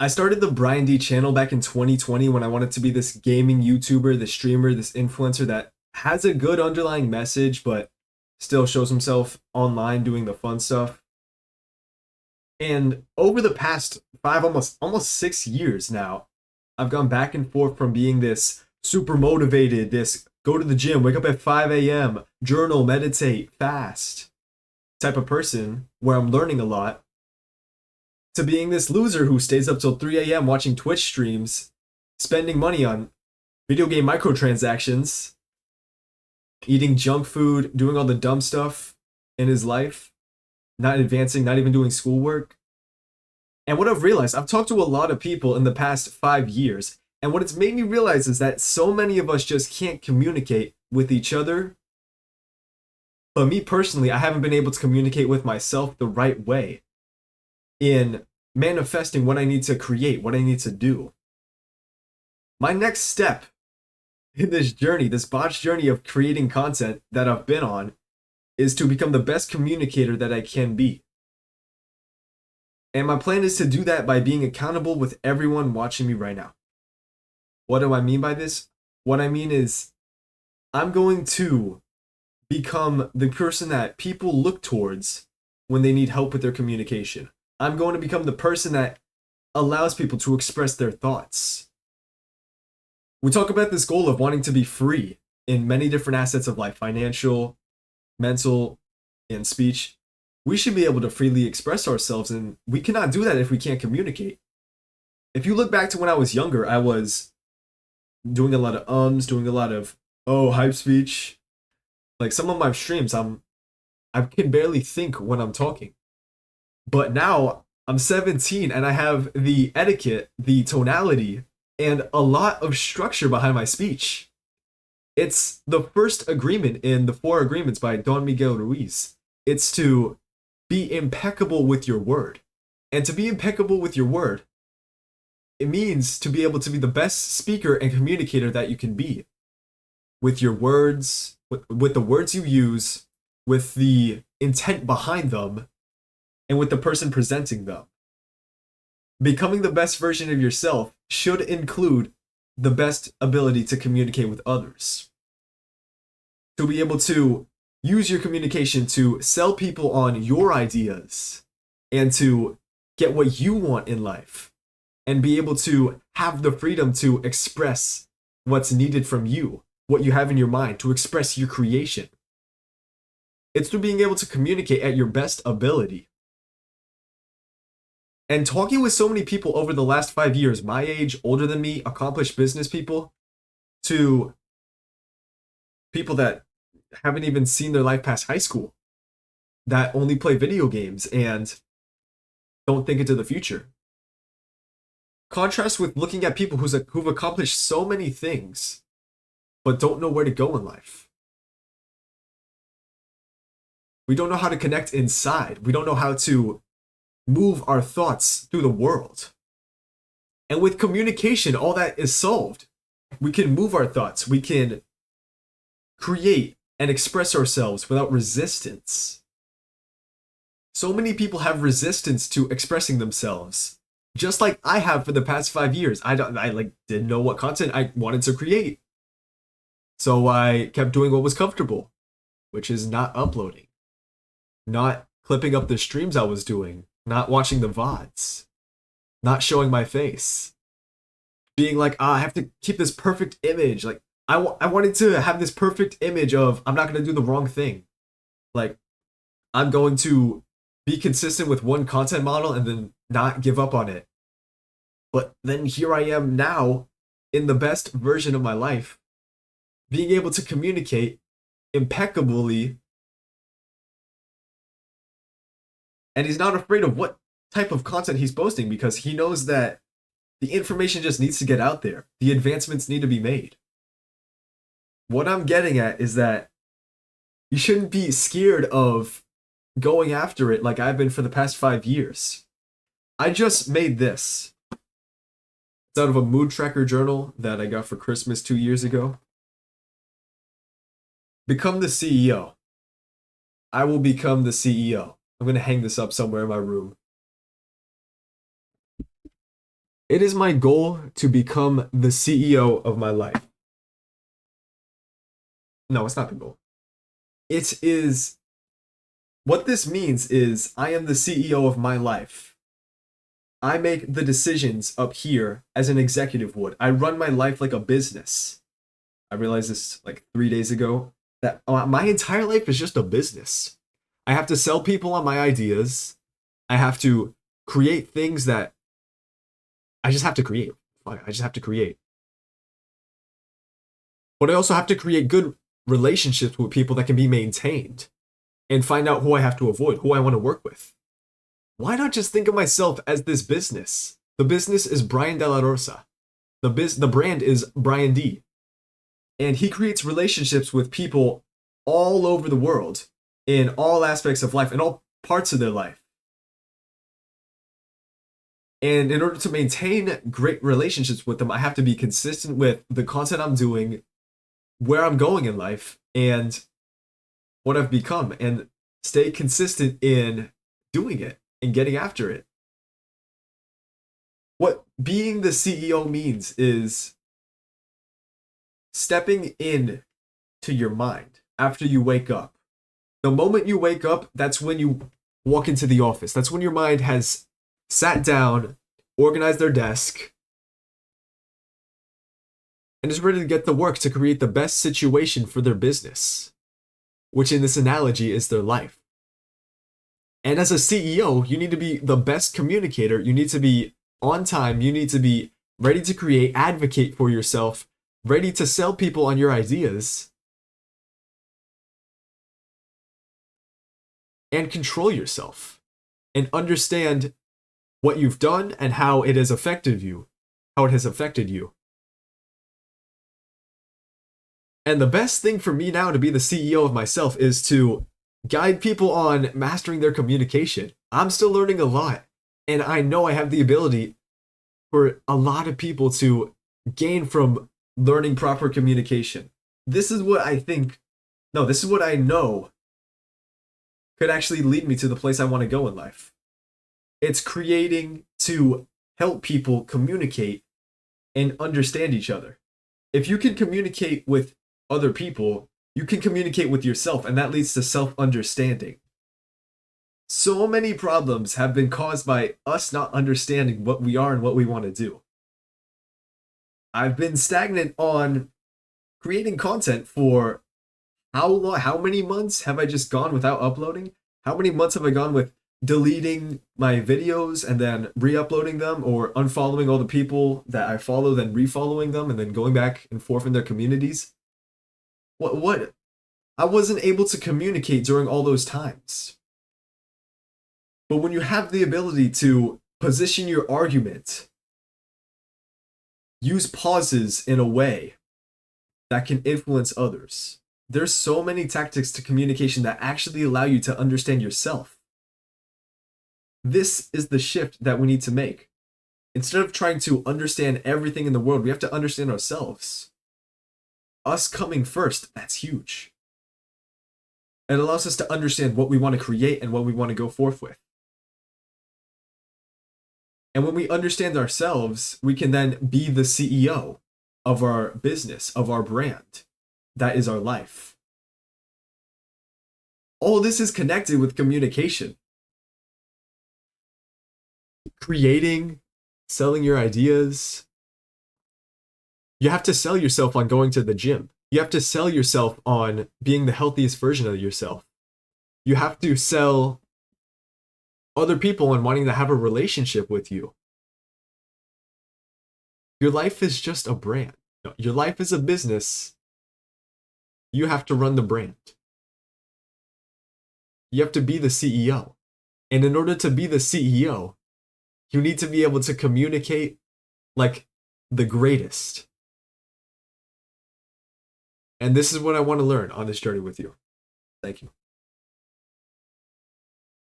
I started the BryanDeeeee channel back in 2020 when I wanted to be this gaming YouTuber, this streamer, this influencer that has a good underlying message, but still shows himself online doing the fun stuff. And over the past five, almost 6 years now, I've gone back and forth from being this super motivated, this go to the gym, wake up at 5 a.m., journal, meditate, fast type of person where I'm learning a lot to being this loser who stays up till 3 a.m. watching Twitch streams, spending money on video game microtransactions, eating junk food, doing all the dumb stuff in his life, not advancing, not even doing schoolwork. And what I've realized, I've talked to a lot of people in the past 5 years, and what it's made me realize is that so many of us just can't communicate with each other. But me personally, I haven't been able to communicate with myself the right way in manifesting what I need to create, what I need to do. My next step in this journey, this botched journey of creating content that I've been on, is to become the best communicator that I can be. And my plan is to do that by being accountable with everyone watching me right now. What do I mean by this? What I mean is, I'm going to become the person that people look towards when they need help with their communication. I'm going to become the person that allows people to express their thoughts. We talk about this goal of wanting to be free in many different assets of life, financial, mental, and speech. We should be able to freely express ourselves, and we cannot do that if we can't communicate. If you look back to when I was younger, I was doing a lot of doing a lot of hype speech. Like some of my streams, I can barely think when I'm talking. But now I'm 17 and I have the etiquette, the tonality, and a lot of structure behind my speech. It's the first agreement in the Four Agreements by Don Miguel Ruiz. It's to be impeccable with your word. And to be impeccable with your word, it means to be able to be the best speaker and communicator that you can be. With your words, with the words you use, with the intent behind them, and with the person presenting them. Becoming the best version of yourself should include the best ability to communicate with others. To be able to use your communication to sell people on your ideas and to get what you want in life and be able to have the freedom to express what's needed from you, what you have in your mind, to express your creation. It's through being able to communicate at your best ability. And talking with so many people over the last 5 years, my age, older than me, accomplished business people, to people that haven't even seen their life past high school, that only play video games and don't think into the future. Contrast with looking at people who've accomplished so many things, but don't know where to go in life. We don't know how to connect inside. We don't know how to move our thoughts through the world. And with communication, all that is solved. We can move our thoughts. We can create and express ourselves without resistance. So many people have resistance to expressing themselves, just like I have for the past 5 years. I didn't know what content I wanted to create. So I kept doing what was comfortable, which is not uploading, not clipping up the streams I was doing, not watching the VODs, not showing my face, being like, I have to keep this perfect image. Like, I wanted to have this perfect image of, I'm not going to do the wrong thing. Like, I'm going to be consistent with one content model and then not give up on it. But then here I am now in the best version of my life, being able to communicate impeccably. And he's not afraid of what type of content he's posting because he knows that the information just needs to get out there. The advancements need to be made. What I'm getting at is that you shouldn't be scared of going after it like I've been for the past 5 years. I just made this. It's out of a mood tracker journal that I got for Christmas 2 years ago. Become the CEO. I will become the CEO. I'm going to hang this up somewhere in my room. It is my goal to become the CEO of my life. No, it's not the goal. It is what this means is I am the CEO of my life. I make the decisions up here as an executive would. I run my life like a business. I realized this like 3 days ago that my entire life is just a business. I have to sell people on my ideas. I have to create things that I just have to create. I just have to create. But I also have to create good relationships with people that can be maintained and find out who I have to avoid, who I want to work with. Why not just think of myself as this business? The business is BryanDeeeee. The brand is BryanDeeeee. And he creates relationships with people all over the world in all aspects of life, in all parts of their life. And in order to maintain great relationships with them, I have to be consistent with the content I'm doing, where I'm going in life, and what I've become, and stay consistent in doing it and getting after it. What being the CEO means is stepping in to your mind after you wake up. The moment you wake up, that's when you walk into the office. That's when your mind has sat down, organized their desk, and is ready to get to work to create the best situation for their business, which in this analogy is their life. And as a CEO, you need to be the best communicator. You need to be on time. You need to be ready to create, advocate for yourself, ready to sell people on your ideas, and control yourself and understand what you've done and how it has affected you, And the best thing for me now to be the CEO of myself is to guide people on mastering their communication. I'm still learning a lot, and I know I have the ability for a lot of people to gain from learning proper communication. This is what I know could actually lead me to the place I want to go in life. It's creating to help people communicate and understand each other. If you can communicate with other people, you can communicate with yourself, and that leads to self-understanding. So many problems have been caused by us not understanding what we are and what we want to do. I've been stagnant on creating content for how many months have I just gone without uploading? How many months have I gone with deleting my videos and then re-uploading them, or unfollowing all the people that I follow, then refollowing them, and then going back and forth in their communities? What? I wasn't able to communicate during all those times. But when you have the ability to position your argument, use pauses in a way that can influence others, there's so many tactics to communication that actually allow you to understand yourself. This is the shift that we need to make. Instead of trying to understand everything in the world, we have to understand ourselves. Us coming first, that's huge. It allows us to understand what we want to create and what we want to go forth with. And when we understand ourselves, we can then be the CEO of our business, of our brand. That is our life. All this is connected with communication. Creating, selling your ideas. You have to sell yourself on going to the gym. You have to sell yourself on being the healthiest version of yourself. You have to sell other people on wanting to have a relationship with you. Your life is just a brand. Your life is a business. You have to run the brand. You have to be the CEO. And in order to be the CEO, you need to be able to communicate like the greatest. And this is what I want to learn on this journey with you. Thank you.